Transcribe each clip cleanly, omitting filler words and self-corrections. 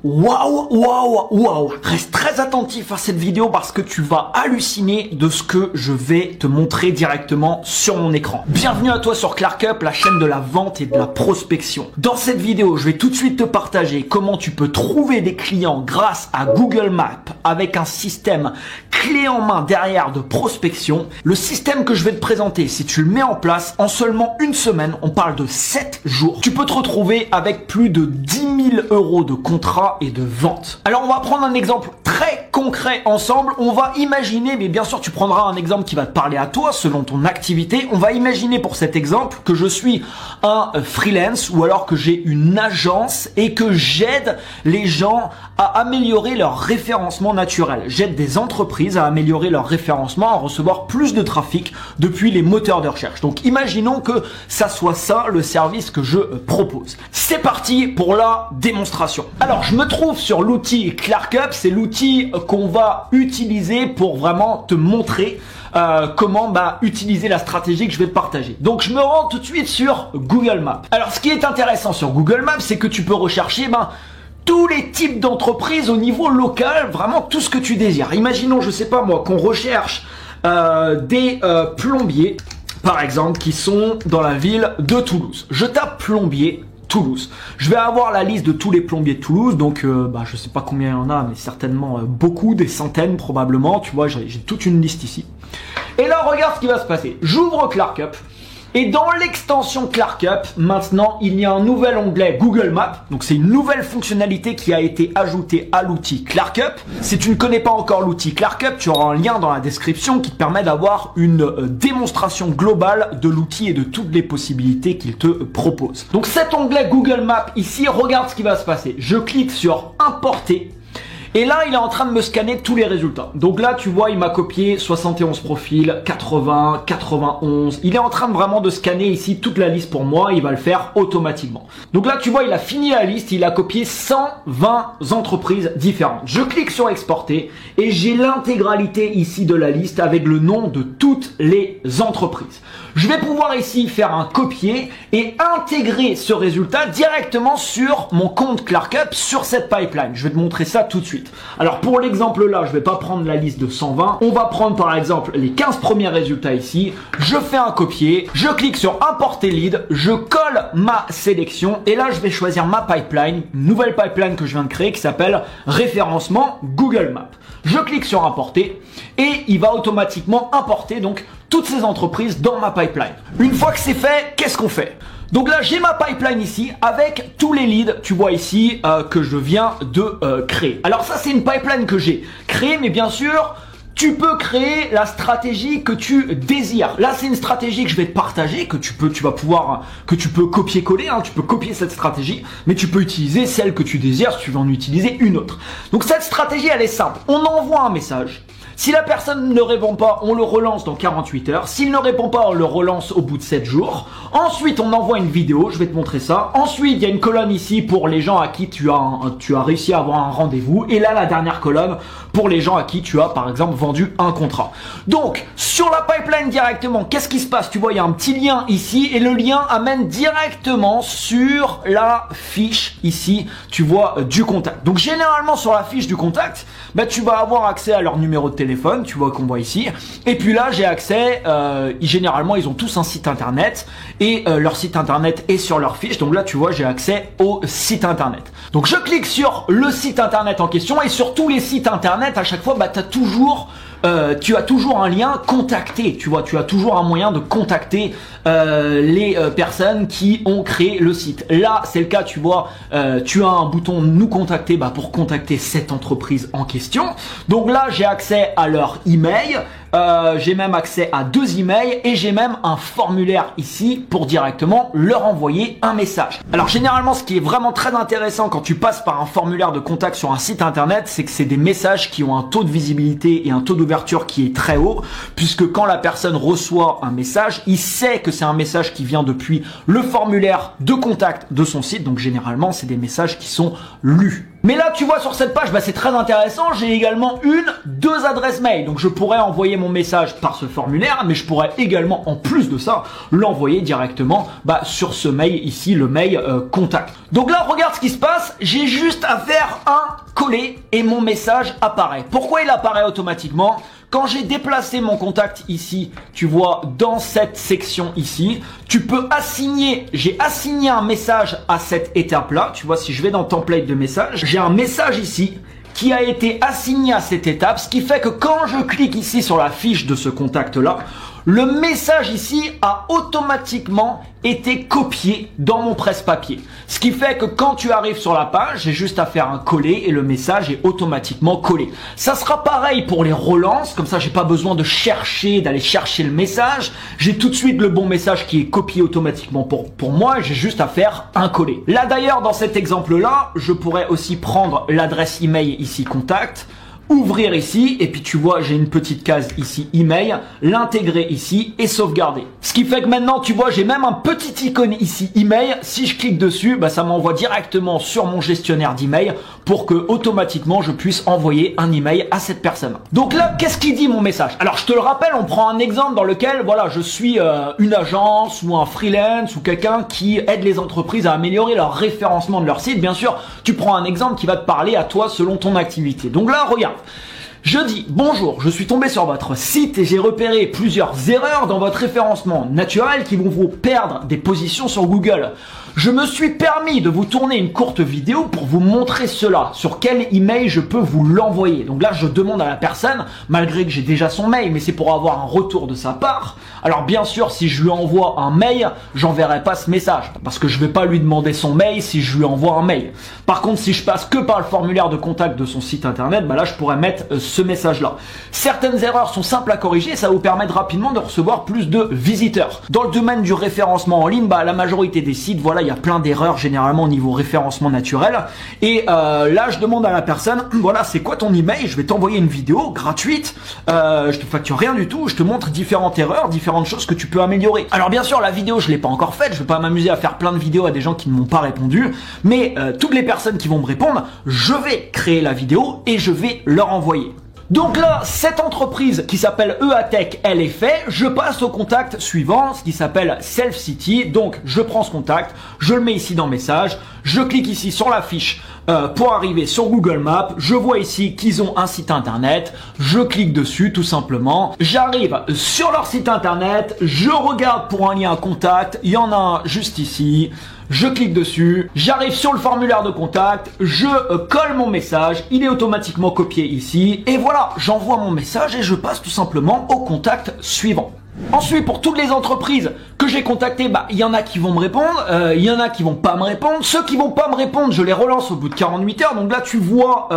Waouh. Reste très attentif à cette vidéo parce que tu vas halluciner de ce que je vais te montrer directement sur mon écran. Bienvenue à toi sur ClarkUp, la chaîne de la vente et de la prospection. Dans cette vidéo, je vais tout de suite te partager comment tu peux trouver des clients grâce à Google Maps avec un système clé en main derrière de prospection. Le système que je vais te présenter, si tu le mets en place, en seulement une semaine, on parle de 7 jours, tu peux te retrouver avec plus de 10 000 euros de contrat et de vente. Alors on va prendre un exemple très concret ensemble. On va imaginer, mais bien sûr tu prendras un exemple qui va te parler à toi selon ton activité. On va imaginer pour cet exemple que je suis un freelance ou alors que j'ai une agence et que j'aide les gens à améliorer leur référencement naturel. J'aide des entreprises à améliorer leur référencement, à recevoir plus de trafic depuis les moteurs de recherche. Donc imaginons que ça soit ça le service que je propose. C'est parti pour la démonstration. Alors je me trouve sur l'outil ClarkUp, c'est l'outil qu'on va utiliser pour vraiment te montrer comment utiliser la stratégie que je vais te partager. Donc je me rends tout de suite sur Google Maps. Alors ce qui est intéressant sur Google Maps, c'est que tu peux rechercher tous les types d'entreprises au niveau local, vraiment tout ce que tu désires. Imaginons, je sais pas moi, qu'on recherche des plombiers, par exemple, qui sont dans la ville de Toulouse. Je tape plombier Toulouse. Je vais avoir la liste de tous les plombiers de Toulouse, donc je sais pas combien il y en a, mais certainement beaucoup, des centaines probablement. Tu vois, j'ai toute une liste ici. Et là, regarde ce qui va se passer. J'ouvre ClarkUp. Et dans l'extension ClarkUp, maintenant, il y a un nouvel onglet Google Maps. Donc, c'est une nouvelle fonctionnalité qui a été ajoutée à l'outil ClarkUp. Si tu ne connais pas encore l'outil ClarkUp, tu auras un lien dans la description qui te permet d'avoir une démonstration globale de l'outil et de toutes les possibilités qu'il te propose. Donc, cet onglet Google Maps ici, regarde ce qui va se passer. Je clique sur Importer. Et là, il est en train de me scanner tous les résultats. Donc là, tu vois, il m'a copié 71 profils, 80, 91. Il est en train de vraiment de scanner ici toute la liste pour moi. Il va le faire automatiquement. Donc là, tu vois, il a fini la liste. Il a copié 120 entreprises différentes. Je clique sur exporter et j'ai l'intégralité ici de la liste avec le nom de toutes les entreprises. Je vais pouvoir ici faire un copier et intégrer ce résultat directement sur mon compte ClarkUp, sur cette pipeline. Je vais te montrer ça tout de suite. Alors pour l'exemple là, je vais pas prendre la liste de 120. On va prendre par exemple les 15 premiers résultats ici. Je fais un copier, je clique sur importer lead, je colle ma sélection et là je vais choisir ma pipeline, une nouvelle pipeline que je viens de créer qui s'appelle référencement Google Maps. Je clique sur importer et il va automatiquement importer donc toutes ces entreprises dans ma pipeline. Une fois que c'est fait, qu'est-ce qu'on fait ? Donc là, j'ai ma pipeline ici avec tous les leads, tu vois ici, que je viens de créer. Alors ça, c'est une pipeline que j'ai créée, mais bien sûr, tu peux créer la stratégie que tu désires. Là, c'est une stratégie que je vais te partager, que tu peux copier-coller, hein, tu peux copier cette stratégie, mais tu peux utiliser celle que tu désires si tu veux en utiliser une autre. Donc cette stratégie, elle est simple. On envoie un message. Si la personne ne répond pas, on le relance dans 48 heures. S'il ne répond pas, on le relance au bout de 7 jours. Ensuite, on envoie une vidéo. Je vais te montrer ça. Ensuite, il y a une colonne ici pour les gens à qui tu as réussi à avoir un rendez-vous. Et là, la dernière colonne pour les gens à qui tu as, par exemple, vendu un contrat. Donc, sur la pipeline directement, qu'est-ce qui se passe? Tu vois, il y a un petit lien ici et le lien amène directement sur la fiche ici, tu vois, du contact. Donc, généralement, sur la fiche du contact, tu vas avoir accès à leur numéro de téléphone, tu vois qu'on voit ici. Et puis là, j'ai accès, généralement, ils ont tous un site internet et leur site internet est sur leur fiche. Donc là, tu vois, j'ai accès au site internet. Donc, je clique sur le site internet en question et sur tous les sites internet, à chaque fois, tu as toujours un lien contacté, tu vois, tu as toujours un moyen de contacter les personnes qui ont créé le site. Là, c'est le cas, tu vois, tu as un bouton nous contacter pour contacter cette entreprise en question. Donc là, j'ai accès à leur email, j'ai même accès à 2 emails et j'ai même un formulaire ici pour directement leur envoyer un message. Alors généralement, ce qui est vraiment très intéressant quand tu passes par un formulaire de contact sur un site internet, c'est que c'est des messages qui ont un taux de visibilité et un taux d'ouverture qui est très haut, puisque quand la personne reçoit un message, il sait que c'est un message qui vient depuis le formulaire de contact de son site. Donc généralement, c'est des messages qui sont lus. Mais là, tu vois, sur cette page, c'est très intéressant. J'ai également deux adresses mail. Donc, je pourrais envoyer mon message par ce formulaire, mais je pourrais également, en plus de ça, l'envoyer directement sur ce mail ici, le mail contact. Donc là, regarde ce qui se passe. J'ai juste à faire un coller et mon message apparaît. Pourquoi il apparaît automatiquement ? Quand j'ai déplacé mon contact ici, tu vois, dans cette section ici, tu peux assigner, j'ai assigné un message à cette étape-là. Tu vois, si je vais dans template de message, j'ai un message ici qui a été assigné à cette étape, ce qui fait que quand je clique ici sur la fiche de ce contact-là, le message ici a automatiquement été copié dans mon presse-papier. Ce qui fait que quand tu arrives sur la page, j'ai juste à faire un coller et le message est automatiquement collé. Ça sera pareil pour les relances, comme ça j'ai pas besoin de d'aller chercher le message. J'ai tout de suite le bon message qui est copié automatiquement pour moi, j'ai juste à faire un coller. Là d'ailleurs, dans cet exemple-là, je pourrais aussi prendre l'adresse email ici, contact, ouvrir ici, et puis tu vois, j'ai une petite case ici, email, l'intégrer ici et sauvegarder. Ce qui fait que maintenant, tu vois, j'ai même un petit icône ici, email. Si je clique dessus, ça m'envoie directement sur mon gestionnaire d'email pour que automatiquement je puisse envoyer un email à cette personne. Donc là, qu'est-ce qu'il dit mon message? Alors je te le rappelle, on prend un exemple dans lequel, voilà, je suis une agence ou un freelance ou quelqu'un qui aide les entreprises à améliorer leur référencement de leur site. Bien sûr, tu prends un exemple qui va te parler à toi selon ton activité. Donc là, regarde. Je dis bonjour, je suis tombé sur votre site et j'ai repéré plusieurs erreurs dans votre référencement naturel qui vont vous perdre des positions sur Google. Je me suis permis de vous tourner une courte vidéo pour vous montrer cela, sur quel email je peux vous l'envoyer. Donc là, je demande à la personne, malgré que j'ai déjà son mail, mais c'est pour avoir un retour de sa part. Alors bien sûr, si je lui envoie un mail, j'enverrai pas ce message, parce que je vais pas lui demander son mail si je lui envoie un mail. Par contre, si je passe que par le formulaire de contact de son site internet, là je pourrais mettre ce message-là. Certaines erreurs sont simples à corriger et ça va vous permettre rapidement de recevoir plus de visiteurs. Dans le domaine du référencement en ligne, la majorité des sites, voilà, il y a plein d'erreurs généralement au niveau référencement naturel. Et là, je demande à la personne, voilà, c'est quoi ton email? Je vais t'envoyer une vidéo gratuite. Je te facture rien du tout. Je te montre différentes erreurs, différentes choses que tu peux améliorer. Alors bien sûr, la vidéo, je l'ai pas encore faite. Je vais pas m'amuser à faire plein de vidéos à des gens qui ne m'ont pas répondu. Mais toutes les personnes qui vont me répondre, je vais créer la vidéo et je vais leur envoyer. Donc là, cette entreprise qui s'appelle EATech, elle est faite. Je passe au contact suivant, ce qui s'appelle Self City. Donc, je prends ce contact, je le mets ici dans Message, je clique ici sur la fiche pour arriver sur Google Maps. Je vois ici qu'ils ont un site internet. Je clique dessus tout simplement. J'arrive sur leur site internet. Je regarde pour un lien contact. Il y en a un juste ici. Je clique dessus, j'arrive sur le formulaire de contact, je colle mon message, il est automatiquement copié ici, et voilà, j'envoie mon message et je passe tout simplement au contact suivant. Ensuite, pour toutes les entreprises que j'ai contactées, il y en a qui vont me répondre, il y en a qui vont pas me répondre. Ceux qui vont pas me répondre, je les relance au bout de 48 heures. Donc là, tu vois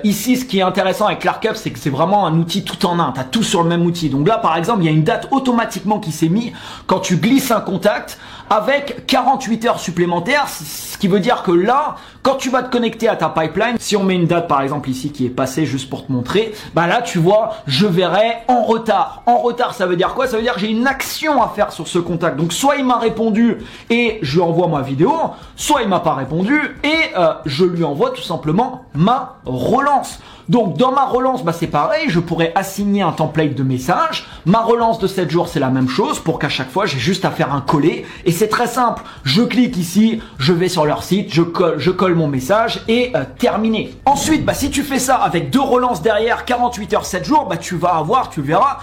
ici, ce qui est intéressant avec ClarkUp, c'est que c'est vraiment un outil tout en un. Tu as tout sur le même outil. Donc là, par exemple, il y a une date automatiquement qui s'est mise quand tu glisses un contact avec 48 heures supplémentaires. Ce qui veut dire que là, quand tu vas te connecter à ta pipeline, si on met une date par exemple ici qui est passée juste pour te montrer, là tu vois, je verrai en retard. En retard, ça veut dire quoi? Ça veut dire que j'ai une action à faire sur ce contact. Donc soit il m'a répondu et je lui envoie ma vidéo, soit il m'a pas répondu et je lui envoie tout simplement ma relance. Donc dans ma relance, c'est pareil, je pourrais assigner un template de message. Ma relance de 7 jours, c'est la même chose pour qu'à chaque fois, j'ai juste à faire un coller. Et c'est très simple, je clique ici, je vais sur leur site, je colle mon message et terminé. Ensuite, si tu fais ça avec 2 relances derrière, 48 heures, 7 jours, tu vas avoir, tu verras,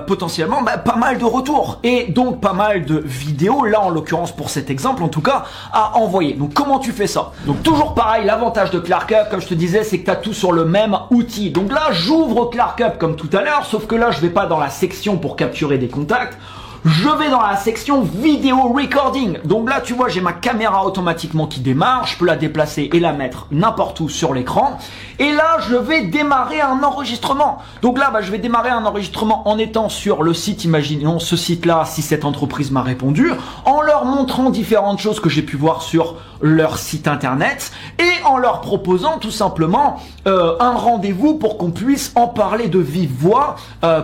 potentiellement pas mal de retours et donc pas mal de vidéos, là en l'occurrence pour cet exemple en tout cas, à envoyer. Donc comment tu fais ça? Donc toujours pareil, l'avantage de ClarkUp, comme je te disais, c'est que tu as tout sur le même outil. Donc là, j'ouvre ClarkUp comme tout à l'heure, sauf que là, je vais pas dans la section pour capturer des contacts. Je vais dans la section vidéo recording. Donc là, tu vois, j'ai ma caméra automatiquement qui démarre. Je peux la déplacer et la mettre n'importe où sur l'écran. Et là, je vais démarrer un enregistrement. Donc là, je vais démarrer un enregistrement en étant sur le site, imaginons ce site-là, si cette entreprise m'a répondu, en leur montrant différentes choses que j'ai pu voir sur leur site internet et en leur proposant tout simplement un rendez-vous pour qu'on puisse en parler de vive voix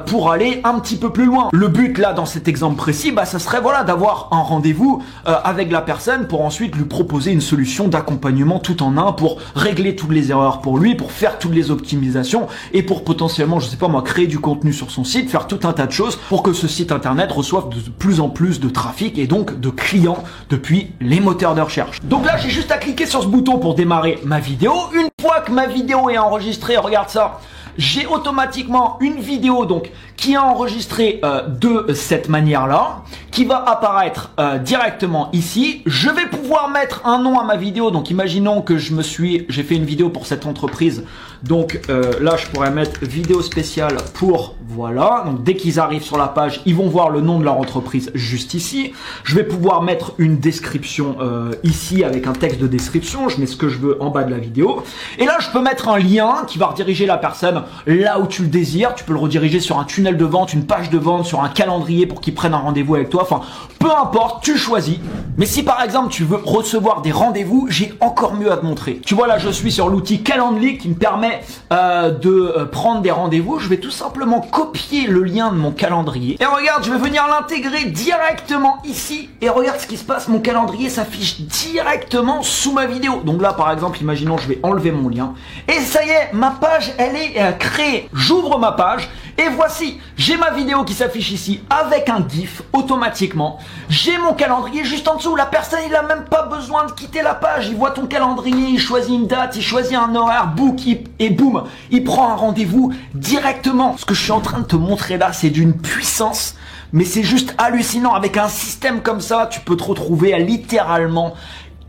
pour aller un petit peu plus loin. Le but là, dans cet exemple exemple précis, bah ça serait voilà d'avoir un rendez-vous avec la personne pour ensuite lui proposer une solution d'accompagnement tout en un pour régler toutes les erreurs pour lui, pour faire toutes les optimisations et pour potentiellement, je sais pas moi, créer du contenu sur son site, faire tout un tas de choses pour que ce site internet reçoive de plus en plus de trafic et donc de clients depuis les moteurs de recherche. Donc là, j'ai juste à cliquer sur ce bouton pour démarrer ma vidéo. Une fois que ma vidéo est enregistrée, regarde ça, j'ai automatiquement une vidéo donc qui est enregistrée de cette manière-là, qui va apparaître directement ici. Je vais pouvoir mettre un nom à ma vidéo. Donc imaginons que j'ai fait une vidéo pour cette entreprise. Donc là, je pourrais mettre vidéo spéciale pour, voilà. Donc dès qu'ils arrivent sur la page, ils vont voir le nom de leur entreprise juste ici. Je vais pouvoir mettre une description ici avec un texte de description. Je mets ce que je veux en bas de la vidéo. Et là, je peux mettre un lien qui va rediriger la personne là où tu le désires. Tu peux le rediriger sur un tunnel de vente, une page de vente, sur un calendrier pour qu'ils prennent un rendez-vous avec toi. Enfin, peu importe, tu choisis. Mais si par exemple, tu veux recevoir des rendez-vous, j'ai encore mieux à te montrer. Tu vois, là, je suis sur l'outil Calendly qui me permet de prendre des rendez-vous. Je vais tout simplement copier le lien de mon calendrier. Et regarde, je vais venir l'intégrer directement ici. Et regarde ce qui se passe. Mon calendrier s'affiche directement sous ma vidéo. Donc là, par exemple, imaginons, je vais enlever mon lien. Et ça y est, ma page, elle est créée. J'ouvre ma page. Et voici, j'ai ma vidéo qui s'affiche ici avec un GIF automatiquement. J'ai mon calendrier juste en dessous. La personne, il n'a même pas besoin de quitter la page. Il voit ton calendrier, il choisit une date, il choisit un horaire, book, et boum, il prend un rendez-vous directement. Ce que je suis en train de te montrer là, c'est d'une puissance, mais c'est juste hallucinant. Avec un système comme ça, tu peux te retrouver à littéralement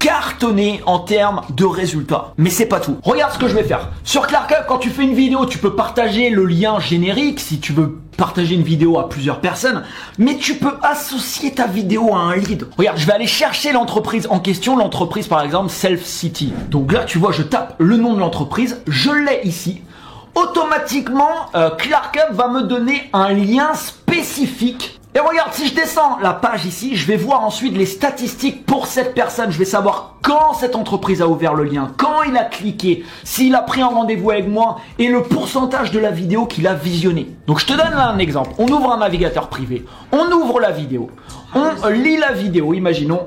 cartonner en termes de résultats. Mais c'est pas tout. Regarde ce que je vais faire. Sur ClarkUp, quand tu fais une vidéo, tu peux partager le lien générique si tu veux partager une vidéo à plusieurs personnes, mais tu peux associer ta vidéo à un lead. Regarde, je vais aller chercher l'entreprise en question, l'entreprise par exemple Self City. Donc là, tu vois, je tape le nom de l'entreprise, je l'ai ici. Automatiquement, ClarkUp va me donner un lien spécifique. Et regarde, si je descends la page ici, je vais voir ensuite les statistiques pour cette personne. Je vais savoir quand cette entreprise a ouvert le lien, quand il a cliqué, s'il a pris un rendez-vous avec moi et le pourcentage de la vidéo qu'il a visionné. Donc je te donne là un exemple. On ouvre un navigateur privé, on ouvre la vidéo, on lit la vidéo, imaginons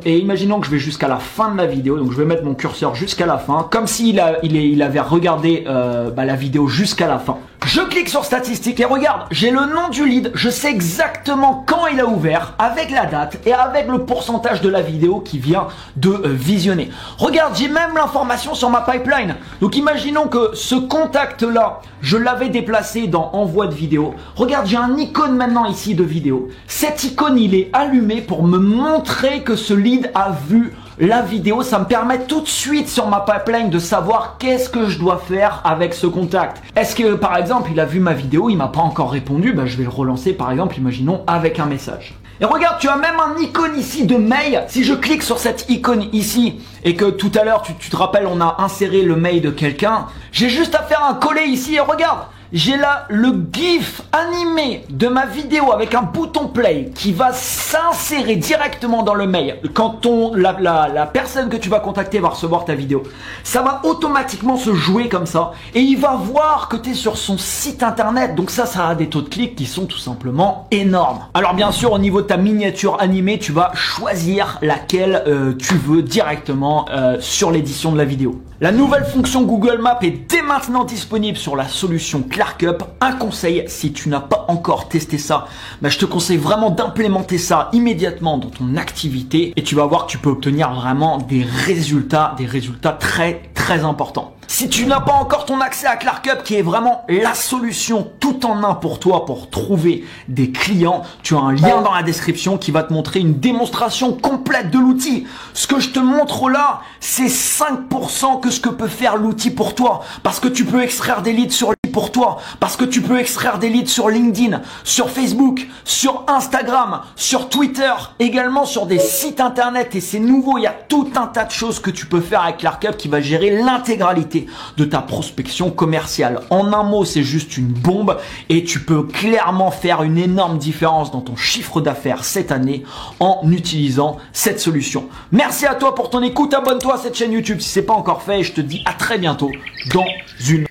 que je vais jusqu'à la fin de la vidéo. Donc je vais mettre mon curseur jusqu'à la fin, comme s'il avait regardé la vidéo jusqu'à la fin. Je clique sur statistiques et regarde, j'ai le nom du lead, je sais exactement quand il a ouvert, avec la date et avec le pourcentage de la vidéo qui vient de visionner. Regarde, j'ai même l'information sur ma pipeline. Donc imaginons que ce contact-là, je l'avais déplacé dans envoi de vidéo. Regarde, j'ai un icône maintenant ici de vidéo. Cet icône, il est allumé pour me montrer que ce lead a vu la vidéo. Ça me permet tout de suite sur ma pipeline de savoir qu'est-ce que je dois faire avec ce contact. Est-ce que par exemple il a vu ma vidéo, il m'a pas encore répondu, je vais le relancer par exemple, imaginons avec un message. Et regarde, tu as même un icône ici de mail. Si je clique sur cette icône ici et que tout à l'heure tu te rappelles, on a inséré le mail de quelqu'un, j'ai juste à faire un coller ici et regarde, j'ai là le GIF animé de ma vidéo avec un bouton play qui va s'insérer directement dans le mail. Quand la personne que tu vas contacter va recevoir ta vidéo, ça va automatiquement se jouer comme ça et il va voir que tu es sur son site internet. Donc ça a des taux de clics qui sont tout simplement énormes. Alors bien sûr, au niveau de ta miniature animée, tu vas choisir laquelle tu veux directement sur l'édition de la vidéo. La nouvelle fonction Google Maps est dès maintenant disponible sur la solution ClarkUp. Un conseil, si tu n'as pas encore testé ça, je te conseille vraiment d'implémenter ça immédiatement dans ton activité et tu vas voir que tu peux obtenir vraiment des résultats très importants. Si tu n'as pas encore ton accès à ClarkUp, qui est vraiment la solution tout en un pour toi pour trouver des clients, tu as un lien dans la description qui va te montrer une démonstration complète de l'outil. Ce que je te montre là, c'est 5% que ce que peut faire l'outil pour toi. Parce que tu peux extraire des leads sur lui pour toi. Parce que tu peux extraire des leads sur LinkedIn, sur Facebook, sur Instagram, sur Twitter, également sur des sites internet. Et c'est nouveau, il y a tout un tas de choses que tu peux faire avec ClarkUp qui va gérer l'intégralité de ta prospection commerciale. En un mot, c'est juste une bombe et tu peux clairement faire une énorme différence dans ton chiffre d'affaires cette année en utilisant cette solution. Merci à toi pour ton écoute. Abonne-toi à cette chaîne YouTube si ce n'est pas encore fait et je te dis à très bientôt dans une